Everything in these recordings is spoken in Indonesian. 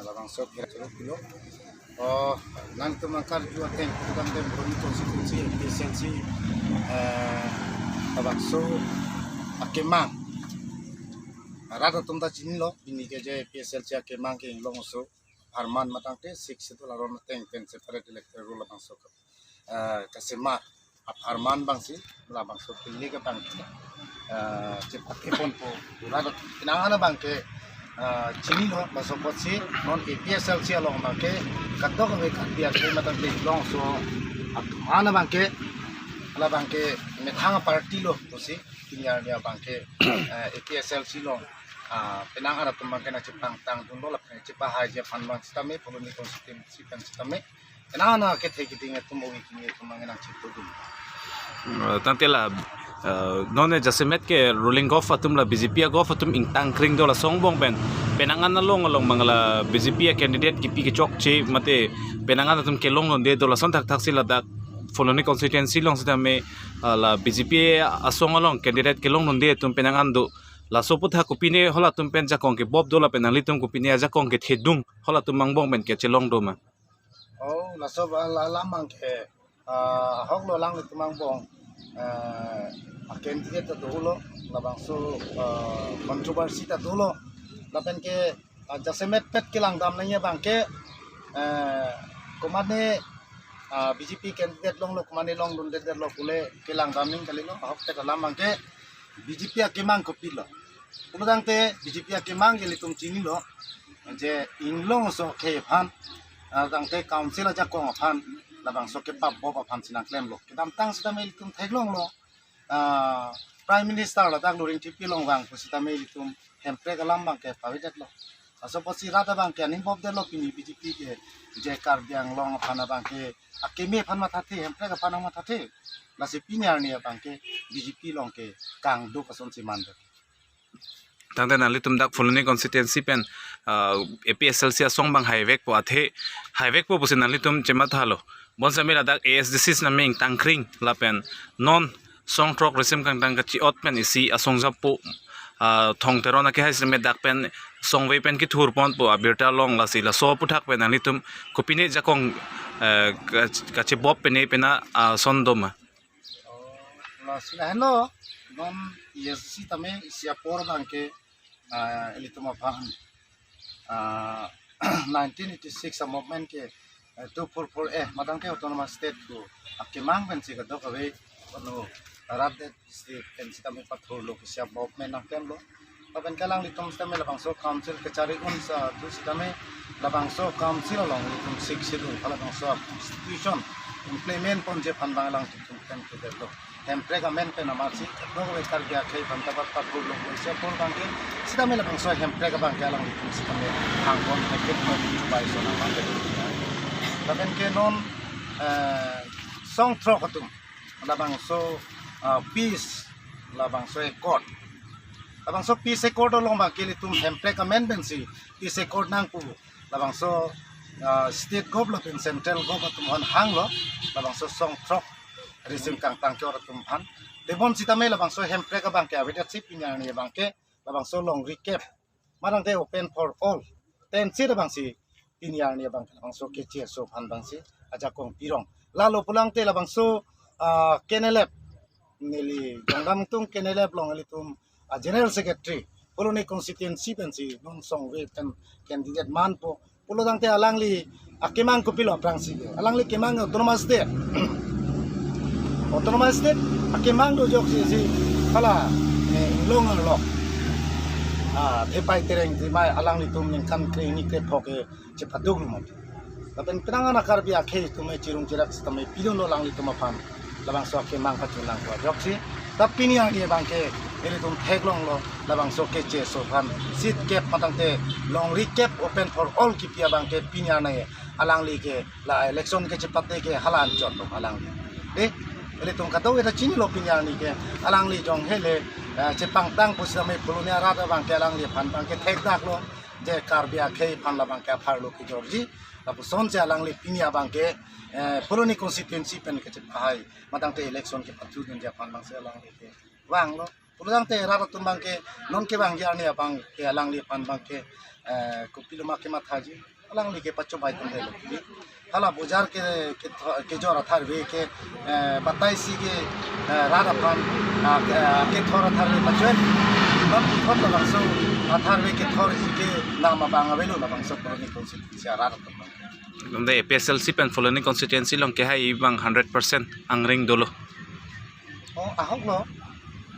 labang so kira kilo nanti mangkar juga tank tukang dem berani konstitusi efisiensi labang so akemang rata tumta chini lo ini ke je PSL cia akemang ke long so Arman matang te 6 itu laron tank pen separate electoral labang so kasema Arman bang si labang so pilih ke bang cepat pun po rata kenangan bang ke chini lo masuk si non PSL cia long bang ke kadok ke biar ke matang te long so mana bang ke ala bang ke methang party lo to si tinggal dia bang ke PSL si long penang ada tumbang kena cipang tang tundo la cipa haja panman sistem poloni konstitusi kan sistem kenang na ke theki tinge tumbogi kinge tumbang na cipto dum tantela none jasemet ke ruling gof atum la BJP gof atum ing tang kring dola songbong ben penangan na long mangala BJP candidate ki pi ke chok che mate penangan atum ke long de dola son tak sila dak foloni constituency long sistem la BJP asong long candidate ke long de tum penangan do la soputha kupine hola tum pen jakong ke bob dola penali tum kupine jakong ke thedung hola tum mangbong ben ke chelong do ma la sob la mang ke hok lo lang tum mangbong candidate ta dolo la bang so controversy ta dolo la pen ke jasemet pet ke lang dam nanya bang ke komane BJP candidate long lo komane long dun de lo kule ke lang dam ning kali lo hok te la mang ke BJP akemang kopi lo Puludang te BJP akemang geli tum chini lo je inlong so ke phan dang te council aja ko phan labang so ke pap bo phan sinang klem lo kedam tang sita mel tum thaglong lo prime minister la dak luring tipi long wang pusita mel tum hempre galam bang ke pawidat lo aso posi rata bang ke ning bob de lo pini BJP ke je kar biang long phan bang ke akeme phan ma thathe hempre ga phan ma thathe la se pinyar ni bang ke BJP long ke kang do kason si mande tangte nali tum dak foloni constituency pen APSL sia song bang highway po athe highway po busin nali tum chema thalo bon samira dak ASDC na ming tangkring la pen non song trok resim kang tang chi ot pen isi asong jap po thong terona ke haisme dak pen song we pen ki thur pon po abirta long la si la so puthak pen nali tum kopine jakong ka che bob pene pena sondoma la sinahno non yesi tame isia por bangke elituma phan 1986 movement ke 244 madang ke autonomous state ko akemang ben si gadok awe ono rabde state pen sitame patrol lo sia movement ang temlo paben kalang litum sitame labang so council ke cari unsa tu sitame labang so council long litum 6 sidu labang so institution implement pon je phan bang lang litum pen ke develop hempregament pe namasi no we kar gya khai banta par patrol lo se por bangke sida me labang so hempregabang ke lang litum sitame hangkon paket no bai so na bangke laben ke non song trokatum labang so peace labang so accord labang so peace accord long bangke litum hempregament bensi peace accord nang pu labang so state government central government mon hang lo labang so song trok resim kang tang kyor tum phan debon sitame labang so hempre ka bangke avidat sip inyang ni bangke labang so long recap marang te open for all ten si bang si inyang ni bangke labang so ke che so phan bang si aja kong pirong lalo pulang te labang so kenelep nili jongdam tung kenelep long alitum general secretary poloni constituency pensi non song we ten candidate man po pulodang te alangli akemang ko pilo prang si alangli kemang autonomous state autonomous state akemang do jok si kala long lo depai tereng di mai alang litum ning kan kre ni kre phoke che padug mo laben penang na kar bi akhe tume chirung chirak stame pilon lo lang litum pham labang so akemang ka chulang ko jok si tapini ani bangke ele tum theglong lo labang so ke che so pham sit cap patang te long recap open for all ki pia bangke pinya na alang li ke la election ke che patte ke halan chot lo alang ele tung kataw eta chini lo pinya ni ke alang li jong hele che pang tang pusame polonia rata bang ke alang li phan bang ke thek dak lo je karbia khei phan la bang ke phar lo ki jorji la puson che alang li pinya bang ke poloni constituency pen ke che phai matang te election ke pathu den ja phan bang se alang li ke wang lo puludang te rata tum bang ke non ke bang ya ni bang ke alang li phan bang ke kopi lama ke mathaji alang li ke pacho bai tum delo hala bozar ke jora tharve ke batai si ke rada pan ke thora tharve pacho bam thot la bangso tharve ke thor si ke nama bang avelo la bangso koloni constituency rada tum Gumde APSLC pen Foloni constituency long ke hai bang 100% angring dolo. oh ahok lo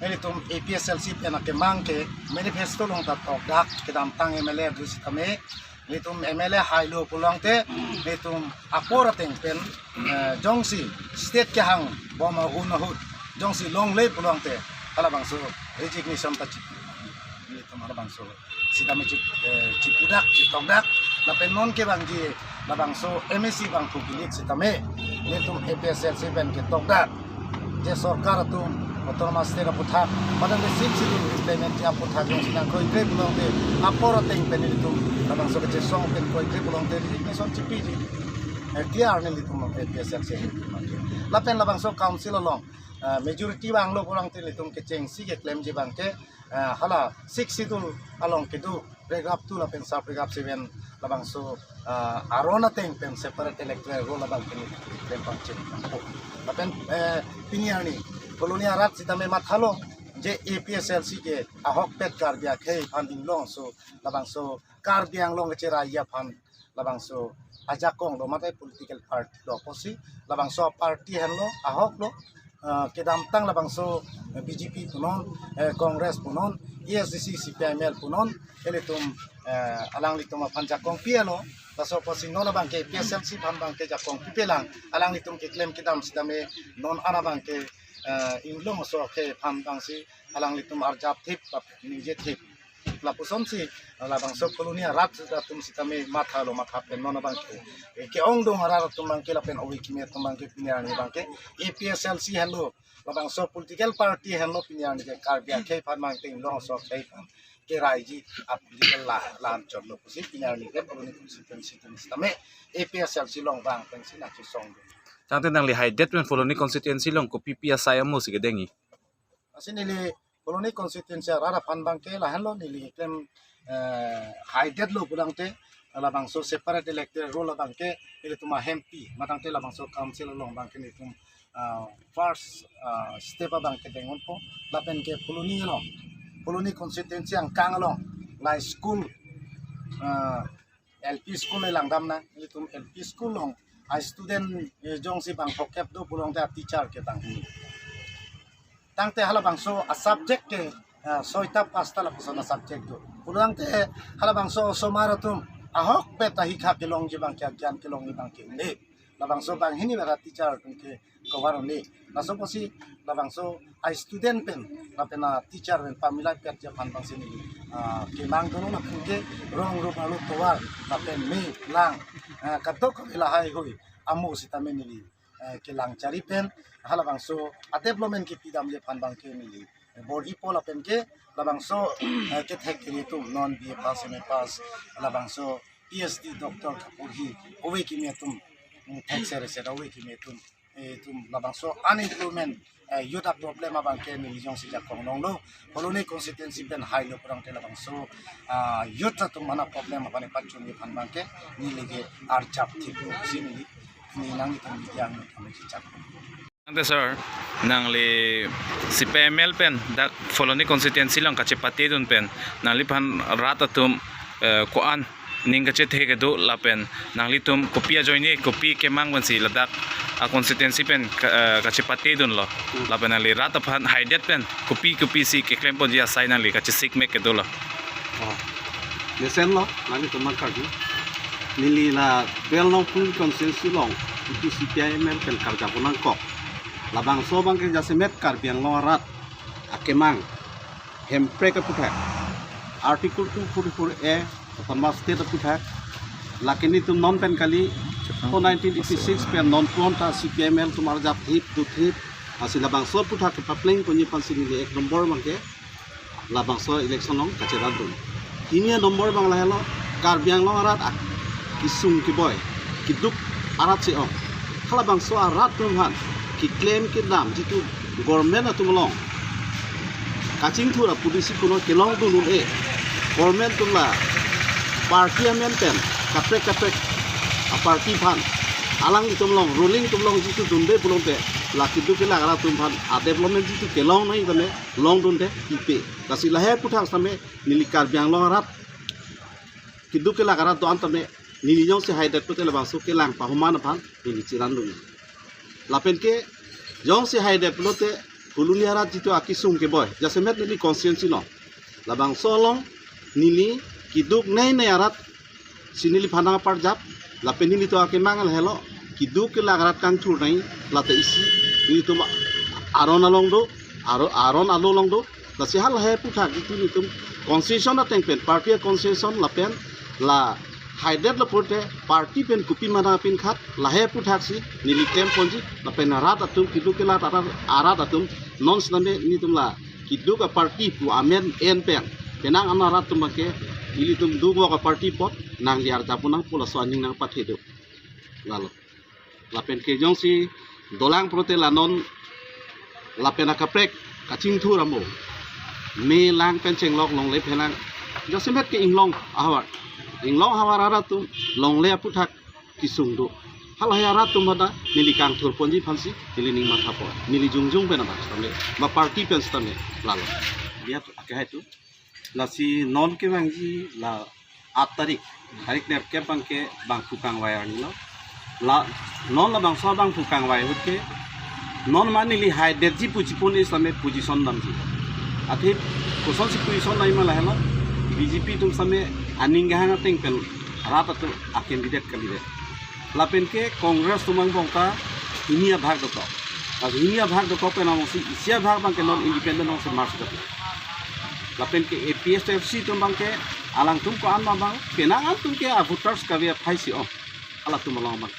ini tum APSLC pen ke mang ke manifesto long ta tok dak ke dam tang MLA dus kame ini tum MLA hailo pulang te ini tum apora teng pen jongsi state ke hang boma hun hut jongsi long le pulang te hala bangso resignation ta chip ini tum hala bangso sida me cipudak citokdak la pen non ke bang ji la bangso MSC bang pugilik sitame ini tum APSLC pen ke tokdak je sarkar tum otonomous state putha madan de sim situ implement ya putha jong sidang koi tre bulong de apora teng pen itu labang so ke song pen koi tre bulong de ni son chipi ji clear ne litum APSLC la pen labang so council along majority bang lo bulong te litum ke cheng si ke claim ji bang ke hala 6 situ along ke du paragraph 2 la pen sa paragraph 7 labang so arona teng pen separate electoral roll labang ke claim pang chen la pen piniani Kolonia rat sita me mathalo je APSLC ke ahok pet kar bia khei funding long so labang so kar biang long chera ya fan labang so aja kong lo matai political party lo posi labang so party hen lo ahok lo ke dam tang labang so BJP punon Congress punon ESDC CPIML punon elitum alang litum panja kong pielo paso posi non abang ke APSLC bang ke jakong pipelang alang litum ke claim kitam sita me non anabang ke inglong so ke pam bang si alang litum arjap tip nije tip la puson si la bang so kolonia rat tum si tame matha lo matha pen non bang ke ong dong ara tum bang ke la pen owi ki me tum bang ke pinya ni bang ke APSLC hello la bang so political party hello pinya ni ke kar bia ke phan mang ting long so ke phan ke rai ji ap legal la lan chot lo pusi pinya ni ke koloni constituency tum si tame APSLC long bang pen si na chi song Tante nang li hai det pen Foloni constituency long ko PPA saya mo sige dengi. Asin nili koloni constituency rara pan bang ke la hello nili kem high dead lo pulang te la bang so separate electoral roll bang ke nili tuma MP matang te la bang so council long bang ke nili tum first step bang ke dengon po la pen ke koloni constituency ang kang long la school LP school le langdam na nili tum LP school long a student jong si bang pokep do pulong ta teacher ke tang tang te hala bang so a subject ke soita pasta la pusana subject do pulang te hala bang so maratum ahok pe ta hikha ke long ji bang ke gyan ke long ni bang ke ne la bang so bang hini la teacher tum ke cover ne la so posi la bang so a student pen la pena teacher pen pamila pe ja pan bang sini ke mang do na ke rong ro palu towar la pen me lang katok ila hai hoi amu sitame nili ke lang cari pen hala bang so a development ki pidam je pan bang ke nili body pola pen ke la bang so ke thek ke tu non BA pass MA pass la bang so PhD doctor kapurhi owe ki me tum thek sere se owe ki me tum la bang so unemployment yuta problem abang ke nili jong si jakong nong lo koloni constituency pen high lo kurang te la bang so yuta tum mana problem abane pachun ni pan bang ke nili ke archap ti sini ni nang tum yang kami cicak Tante sir nang li si PML pen dak Foloni constituency long kachepati dun pen nang li pan rat atum koan ning kache the do la pen nang li tum kopia joini kopi ke mangwan si ladak a constituency pen kachepati dun lo la pen li rat pan haidet pen kopi si ke claim pon dia sign li kache sik mek ke do lo lesen lo nang tum makarju nili la bel no pun constituency long itu CPIML pen karja punang kok labang so bang ke jasemet kar biang lo rat akemang hempre ke puthak article 244A autonomous state puthak lakini tum non pen kali 1986 pen non pronta CPIML tumar jap hip to hip asi labang so puthak ke papling kunyi pansini le ek nomor bang ke labang so election long kachera dun ini nomor bang la helo kar biang lo rat isung ki boy kiduk arat si ong kala bang so arat tum han ki claim ki dam jitu government atum long kaching thura polisi kuno kelong dun e government tumla party amen kaprek party phan alang tumlong ruling tumlong jitu dunde pulong te laki tu kela ara tumhan a development jitu kelong nai tame long dunde ipe kasi lahe puthak same nilikar byang long arat kidu kela ara do antame nilijong se haidat pute labang su kelang pahuman phan nili chiran lu lapen ke jong se haidat plote huluni arat jitu akisung ke boy jasemet nili conscience no labang solong nili kiduk nei arat sinili phanang parjap lapen nili to ake mangal helo kiduk ke lagarat kang thur nai late isi nili to aron along do aron alo long do lasi hal he putha gitu ni tum concession na tengpen party concession lapen la haidet la porte party pen kupi mana pin khat la he putha si nili tem ponji lapen arat atum kiduk ke la arat atum non slame ni tum la kiduk a party pu amen en peng penang anarat tum ke nili tum dugo ka party pot nang liar japunang pula soaning nang pathedo lalu lapen ke jong si dolang prote lanon lapen akaprek kaching thu ramo me lang pencheng lok long le phelang jasimet ke inglong hawar ara tum long le puthak kisung do hal hayara tum hada nili kang thur ponji phansi nili ning matha po nili jungjung bena ba samle ba party pen stame lalu dia ake haitu lasi non ke bangji la 8 tarik ner ke bang pukang wayar ni no la non la bang so bang pukang wai hutke non mani li hai det ji puji pun isame position dam ji athi koson si position nai mala helo BJP tum same aning gahana teng pen rata tu akem bidet kali de lapen ke congress tumang bongka inia bhag do as inia bhag do pe na mosi isia bhag bang ke non independent of mars do lapen ke APSFC tum bang ke alang tum ko an bang penangan tum ke voters ka via phaisi o ala tum long mak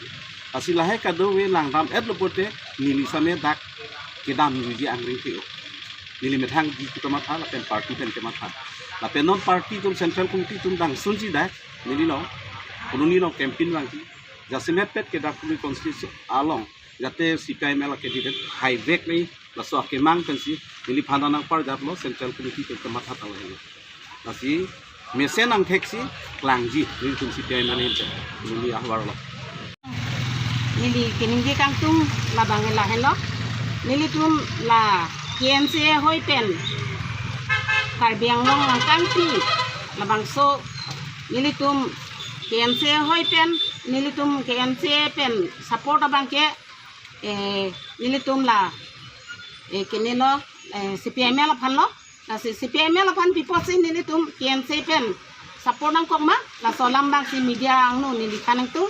asi lahe ka do we lang dam et lopote nili same dak ke dam ji angring ke nili methang ji tu ma tha lapen party pen ke ma tha lapen non party tum central committee tum dang sunji dak nili lo kununi lo campaign bang ji jasimet pet ke dak kuli constitution along jate CPIML ke di high back nei la so ke mang pensi nili phana nang par jat lo central committee ke ma tha ta le asi mesen ang theksi langji nili tum CPIML nili ahwar lo nili keninge kangtung labang la helo nili tum la KMC hoi pen karbiang long lang kangti labang so nili tum KMC hoi pen nili tum KMC pen support abang ke nili tum la kenelo CPIML phan lo CPIML phan piposi nili tum KMC pen support ang kong ma la so lambang si media ang no nili kanang tum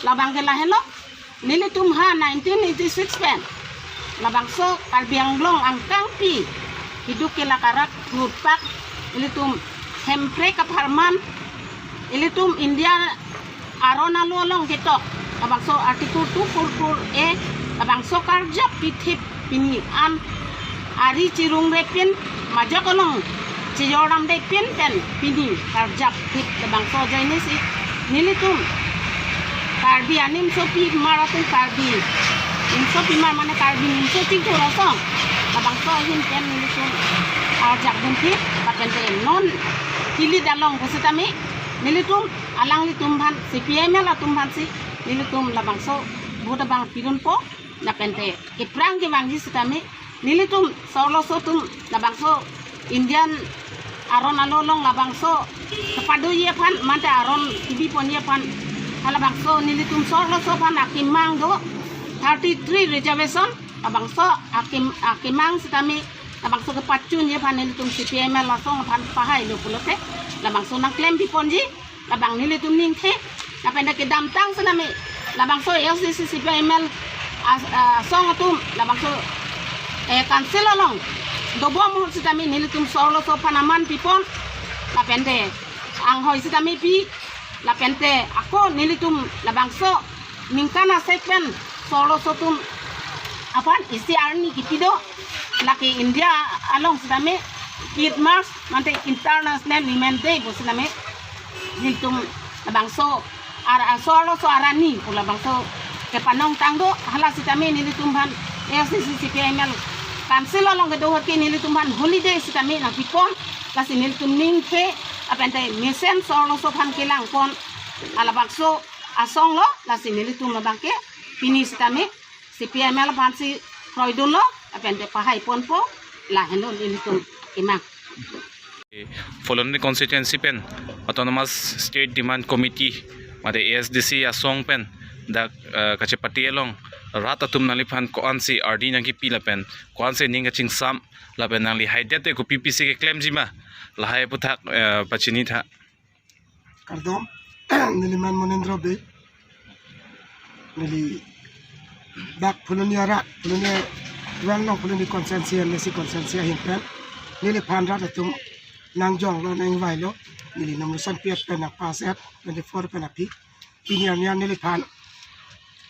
labang ke la helo nili tum ha 1986 pen labang so karbiang long ang kangpi hiduk ke lakarak nutpak nili tum hempre kapharman nili tum India arona lolong ketok labang so artikel 244A labang so karja pitip pini an ari cirung repin majakolong cijoram de pin pen pini karja pit labang so jaini si nili tum karbi anim so pi marathon karbi inso pi mar mane karbi inso ting kurasong labang so hin pen nili tum arjak bunti paken de non kili dalong kusitami nili tum alang li tum ban CPIML la tum ban si nili tum labang so buda bang pirun po nakente iprang ke bang sitami nili tum solo so tum labang so Indian aron alolong labang so kepadu ye pan mante aron tibi pon ye pan halabang so nili tum solo so pan akimang do 33 reservation labang so akimang sitami labang so kepacun ye pan nili tum CPIML la so pan pahai lo pulote labang so nang claim piponji labang nili tum ning the napenda ke dam tang sanami labang so LCC CPIML song tum labang so cancel along dobo mo sitami nili tum solo so panaman pipon lapente ang hoy sitami pi lapente ako nili tum labang so mingkana sekpen solo so tum apan isi arni kipido laki India along sitami Pit Mars mante International Women Day po sitami nili tum labang so solo so arani pula labang so ke panong tanggo hala sitami nili tum ban LCC CPIML cancel along ke dohot ke nili tum ban holiday sitami na pipon kasi nili tum ning ke apa ente mesen sorong so pan kilang pon alabak so asong lo la sini li tum labang ke pini sitame si PML pan si proidun lo apa ente pahai pon po la hendo li tum imang Foloni constituency pen autonomous state demand committee made ASDC asong pen dak kachepati elong rata tum nali phan ko ansi RD nang ki pila pen ko ansi ning ching sam la pen nang li haidete ko PPC ke claim jima la hai puthak pachini tha Kardom niliman monendro be nili dak pulunia rat pulunia nong puluni konsensia nesi konsensia himpen nili pandra tum nang jong lo nang vai lo nili nomor sampiat pena paset 24 pena pi pinian nili pan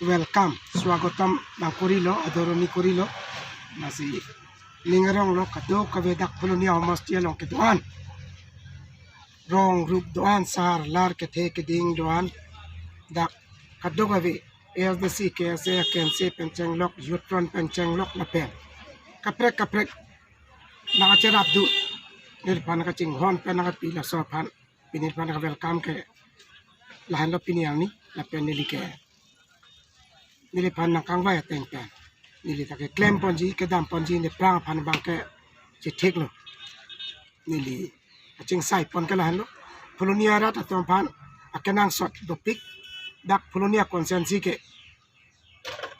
welcome swagotam nang korilo adoroni korilo masih ningerong lo kado kavedak pulunia mesti long keduan rong rup doan sar lar ke the ke ding doan dak kado kavi ASDC KSA KNC penceng lok yutron penceng lok na pen kaprek na cerap du nirpan ka ching hon pen na pila so pan pinirpan ka welcome ke lahan lo piniang ni la pen nili ke nili pan na kang vai teng pen nili ta ke claim ponji ke dam ponji ne prang pan bang ke che thek lo nili ching sai pon ke lahan lo polonia rat atom pan akenang sot dopik dak polonia konsensi ke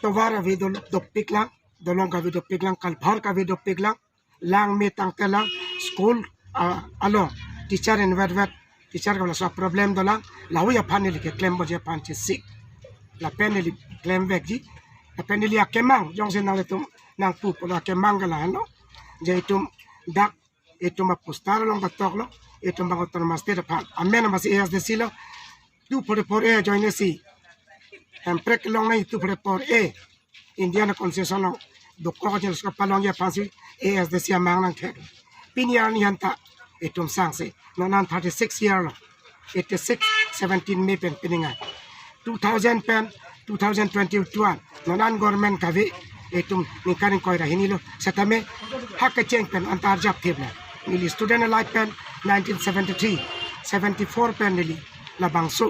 towara video dopik lang dolong ka video dopik lang kalphar ka video dopik lang me tang telang school alo teacher in vet teacher ka so problem dolang lawi ya panel ke claim bo je pan che sik la peneli claim vek ji la peneli akemang jong sen nang letum nang pu pola kemang ka lan no je itum dak itum apustar long batok lo itum bang autonomous state pan amen mas ASDC lo tu por e join si emprek long na tu por e Indiana concession long dokko je ska palong ya pansi ASDC amang nang the pinian yan ta itum sangse no nan 36 year lo 86 17 me pen pininga 2000 pen 2021 no nan government kavi itum nikarin koira hinilo satame hak cheng pen antar jap thebna nili student life pen 1973 74 pen nili labangso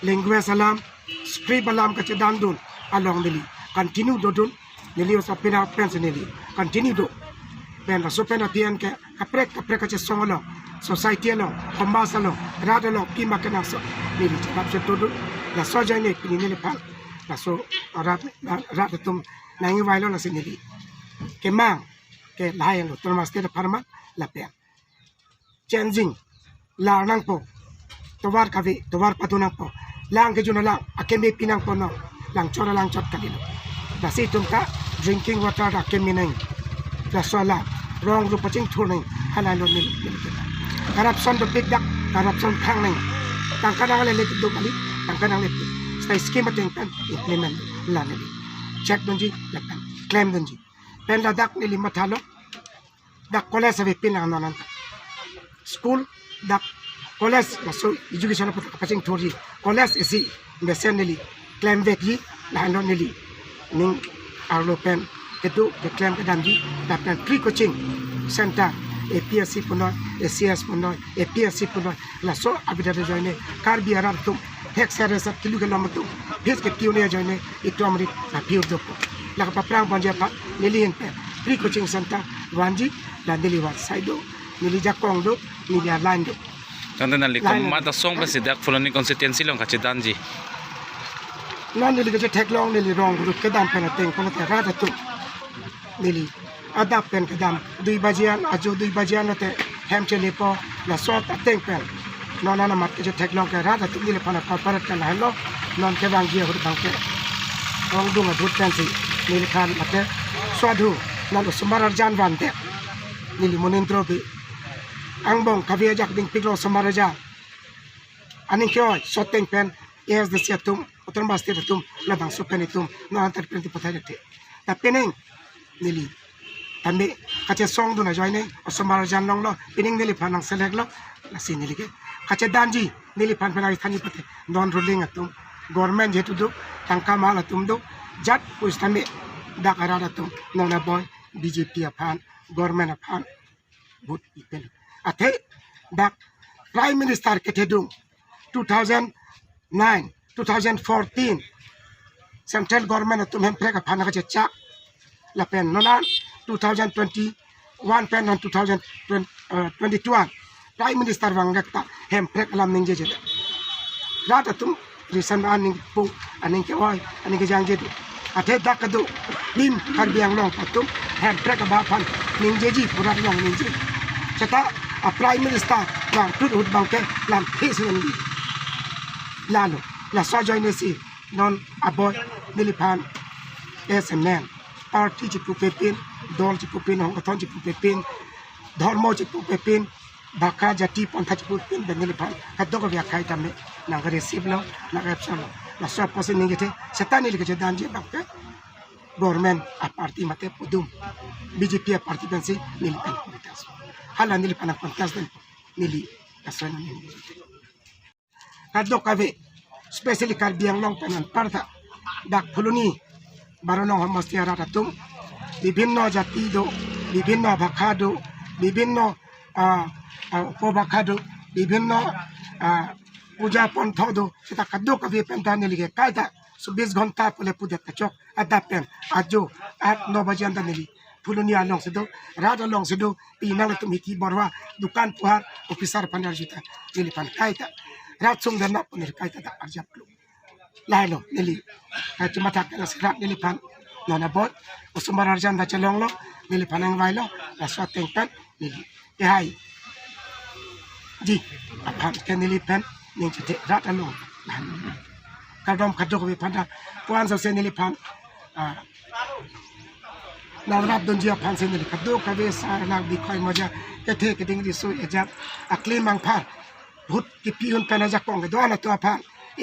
language alam script alam ka dandun along nili continue dodun nili sa pina pen nili continue do pen so pen apian ke kaprek ka songolo society lo kombasa lo rada lo pima kana so nili chap se dodun la so jane nili pan la so rat tum nangi vailo la sinili ke mang ke layan lo autonomous state parma la pen changing la nang po towar kavi towar patunang po lang ke juna lang akemi pinang po no lang chora lang chot kadilo dasi tumka drinking water da kemi nang da sola rong ru paching thuning halalo ni corruption do big dak corruption khang nang tang kanang le do kali tang kanang le stay scheme ting tan implement la ni check donji lakan claim donji pen da dak ni mathalo dak college ave pinang no nan school dak college so education po kapasing thori college isi meseneli claim veki la no neli ning arlo pen ketu de claim kadamji da pen pre coaching center APSC puno ACS puno APSC puno la so abida de joine kar bi arar tum hek sare sa kilogram tum phes ke tione joine itu amri la piu do la ka prang banja pa neli en pen pre coaching center wanji la neli wa saido neli jakong do neli line do tante nali mata song presidak Foloni constituency long kachidanji non nili ke thek long nili rong ru ke dam pen teng pon te ra tu nili adap pen ke dam 2 bajian ajo 2 bajian te hem chele po la so ta teng pen non na mat ke thek long ke ra tu nili pana corporate kan hello non ke bang ji hur bang ke rong du ma dut pen si nili khan mate swadu non sumarar jan van te nili monentro bi angbong kavia jak ding piglo samaraja aning kyo shoteng pen yes the setum autonomous state tum labang so penitum no antar penti pathajate ta peneng nili tambe kache song do na joine samaraja long lo pening nili phanang selek lo la sin nili ke kache danji nili phan phanai thani pate non ruling atum government jetu do tangka mal atum do jat puis tambe dakara atum nona boy BJP aphan government aphan vote ipen ate dak Prime Minister ketedung 2009 2014 central government atum hempre ka phana ka chak la pen nonan 2021 pen non 2022 Prime Minister wangak ta hempre lam ning je rat atum recent aning pung aning ke oi aning ke jang je ate dak kadu lim karbiang long atum hempre ka ba phan ning je ji purat long ning je chata a Prime Minister wang tut hut bangke lam phisen di lalu la so join si non aboy nilipan SMN party jipu pepin dol jipu pin hong thon jipu pepin dharmo jipu pepin baka jati pantha jipu pepin ben nilipan kadok ya kai tamne nang receive lo na caption la so posin ningete setani like dan je bakte government a party mate pudum BJP a party pensi nilipan kontas hala nilipan kontas den nili asal nili kadok kave especially Karbiang long penan parta dak phuluni baronong hamastiara ratum bibhinno jati do bibhinno bhakha do bibhinno upobhakha do bibhinno puja pantha do sita kaddo kavi pentane lige kaita 24 घंटा pole puja tachok adapen ajo 8-9 baje anda nili phuluni along sedo rad along sedo pinang tumiti borwa dukan puhar officer pandar juta nili pan kaita rat sung dana punir kaita da arjap lu laino nili cuma tak na skrat nili pan nona bot usumar arjan da chalong lo nili panang wailo la swateng pan nili hai di apan ken nili pan ning chete rat along kadom kadok we panda puan sa se nili pan na rap donjia pan se nili kadok ka ve sar na di khoi moja kethe keding di su ejak akli mang phar भूत की पीउन पेना जाकोंगे दो ना तो आपा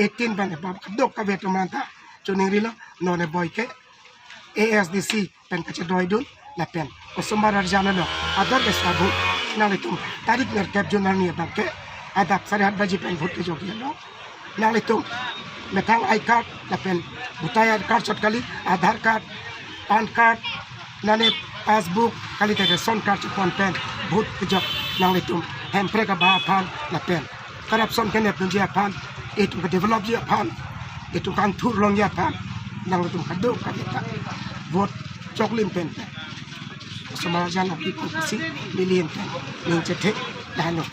18 बने बाप दो का वेट मानता चुनिंग रिलो नोने बॉय के ASDC पेन कचे दोइडुन ला पेन उसुमार अर्जाना लो अदर के साबु नाले तुम तारीख में कैप जो नरनी है के आधा सारे हाथ बजी पेन भूत के जो किया लो नाले तुम मेथांग आई कार्ड ला पेन बुताया कार्ड चटकली आधार कार्ड पान कार्ड नाले passbook kali te son card chupon pen भूत के जो नाले तुम hem preka ba pan la pen corruption ke nep dia pan itu ke develop dia pan itu kan tur long dia pan nang tum kado ka ta vote choklim pen sama jana people si million pen ning chethe dano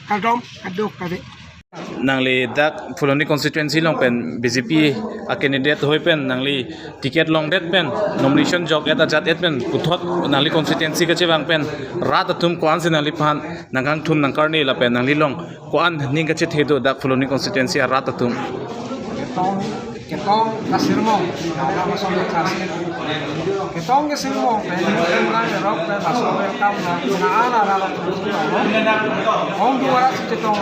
kadom kado ka ve nangli dak fuloni constituency long pen BJP a candidate hoi pen nangli ticket long det pen nomination jog eta jat et pen puthot nangli constituency ka chewang pen rat athum kwan se nangli phan nangang thum nangkar ni la pen nangli long kwan ning ka che thedo dak fuloni constituency a rat athum ketong kasirmo nama som kasir ketong kasirmo na rok na maso welcome na ana rala hong duara ketong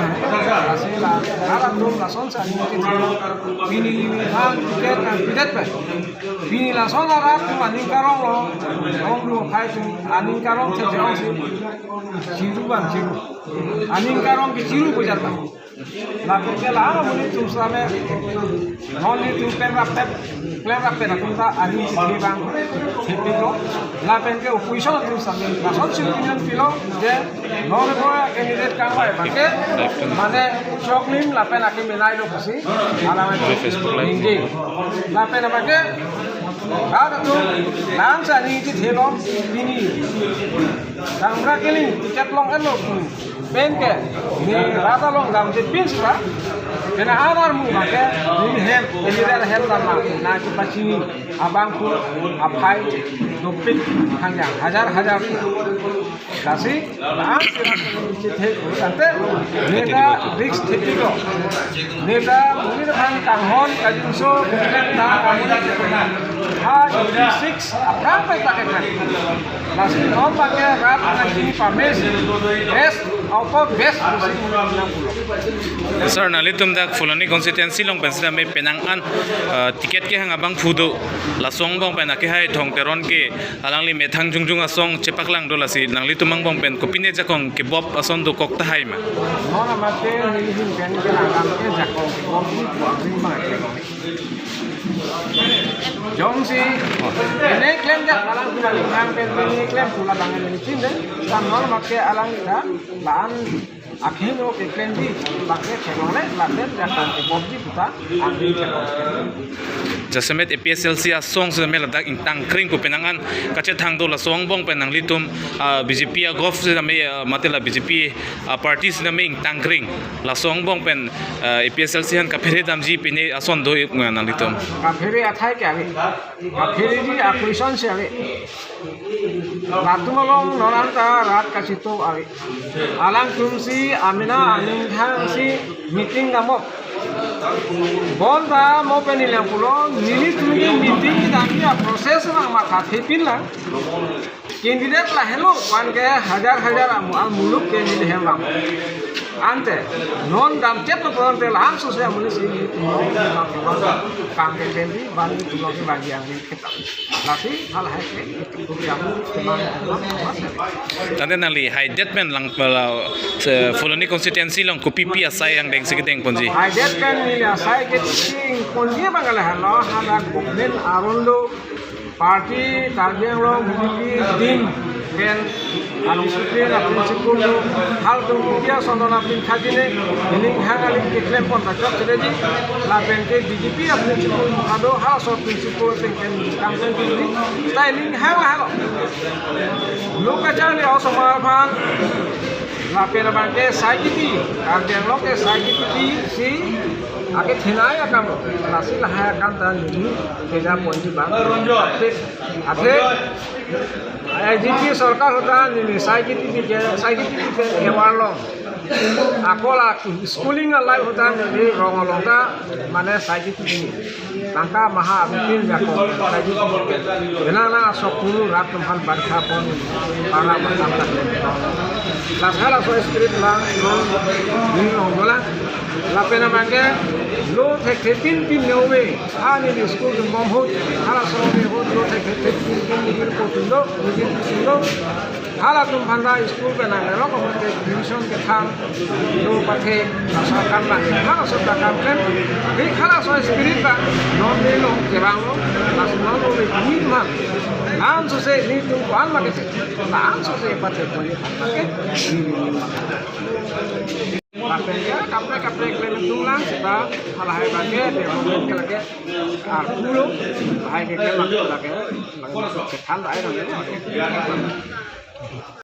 asila ara dum la son sa ni bini hang tiket kan bidet pe bini la son ara tu aning karong lo hong du khai tu aning karong che jong si jiru ban jiru aning karong ki jiru ko jata la ke la muni tu same only tu plan rape na kunta ani si bang tipiko la pen ke opposition tu same la son si opinion filo de no le boy candidate ka ba ke mane choklim la pen akim menai lo kusi ala me ingi la pen ba ke ada tu lang sa ni ti thelom bini samra keling tiket long elo pen ke ni rata long dam je pin sa kena anar mu make ni hem elidar hem na ki pachini abang ku apai dopik hanya hajar kasi na chithe ante neta risk thepiko neta muni kan kanghon kajunso ta ha 6 apra pa pakai kasi no pakai rat na kini pames best auto best sir nali tum dak fulani constituency long pensra me penang an ticket ke hang abang phudu la song bong pen ke hai thong teron ke alangli methang jungjung asong chepaklang dolasi nangli tumang bong pen kopine jakong ke bob ason do kok ta hai ma nona mate ni hin pen ke langam ke jakong ke bob ni ring ma ke jongsi ene klem jak alang pinali ngam pen ni klem pula bangan ni cinde sam nor make alang ida ban akhirnya ke kendi pakai celone laten jakan ke bobji puta angin celone Jasemet APSLC asong sa mela dak ing tangkring ko penangan kache thang do la song bong penang litum BJP a gof sa me matela BJP party sa me ing tangkring la song bong pen APSLC han kaphere damji pine ason do nang litum kaphere athai ke abi kaphere ji akuison se abi Ratumolong noranta rat kasito abi alang tumsi amina aning thang si meeting namok Bonda mau penilang pulau, nili tuni meeting kita dia proses orang mata tipin lah. Kandidat lah hello, wan ke hajar al muluk ke nili helang. Ante non dam cep pulau te langsung saya mulai sini kang ke kendi bagi pulau ke bagi yang kita. Lagi hal hal itu yang Tante nali haidet men lang Fulani constituency lang kupipi asay ang deng sikiteng ponji haidet kan nili asay keting ponji bangala halo hada goblen arondo party tarbiang lo BJP din ken alung supir apin sikulo hal tumpudia sondona apin khajine hiling hangali keklem pon rajak sedeji la benke BJP apin sikulo ado hal so apin sikulo ken kangsen kini styling halo loka jani osomar phan la pera banke saigiti tarbiang lo ke saigiti si Ake thenai akam nasi lahai akam dan ini keja ponji bang. Ake IGP सरकार होता ini saya gitu ewarlong. Aku lah schooling life होता ini rongolong ta mana saya gitu ini. Tangka maha abitin jako saya gitu. Benana sokulu rat tempat barca pon para bertangkat. Lashala so spirit lang ini ronggola. La pena mangke lo tek tin nowe ani di school ke mom ho hala so me ho lo tek tin ni ko tundo ni tundo hala tum phanda school ke na ro ko ke division ke tham lo pathe asa kan la hala so ta kam ken ni hala so spirit ba no me lo ke bang lo la so no le ni ma nam so se ni tum ko an ma ke nam so se pathe ko ni ke Kapenya kapre klaim tulang kita halah hai bage de moment ke lage pulo hai ke lage ke thal ai